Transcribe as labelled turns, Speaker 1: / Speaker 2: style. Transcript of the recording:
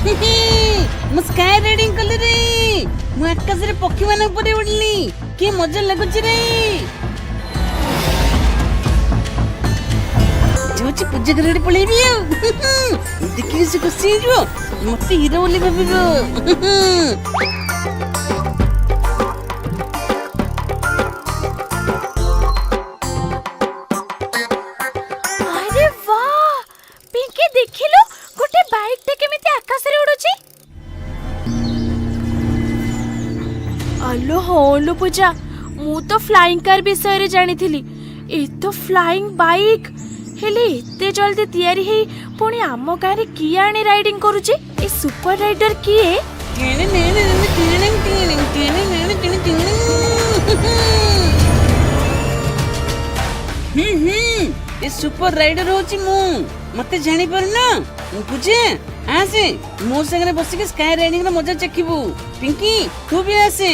Speaker 1: ମୁଁ sky riding କଲି ରେ। ମୁଁ ଆକାଶରେ ପକ୍ଷୀ ମାନଙ୍କ ଉପରେ ଉଡିଲି। କି ମଜା ଲାଗୁଛି ରେ। ଯାଉଛି ପୂଜା ଘର ପଳେଇବି ଆଉ। ଦେଖିକି ସେ ଖୁସି ହେଇଯିବ, ମତେ ହିରୋ ବୋଲି ଭାବିବ।
Speaker 2: अरे वाह पिंकी देखिलो गोटे बाइक टे केमिति आकाश रे उडुची। अलो होलो पूजा मु तो फ्लाइंग कार विषय रे जानी थिली। ए तो फ्लाइंग बाइक हेले एते जल्दी तयारी हे पुणी आम गाँ रे किए आनी राइडिंग करूची। ए सुपर राइडर किए?
Speaker 1: ए सुपर राइडर होची मु। मते जानी परना बुझे। आसे मो संगे बसिके स्काई राइडिंग रा मजा चखिबू। पिंकी तू भी आसे।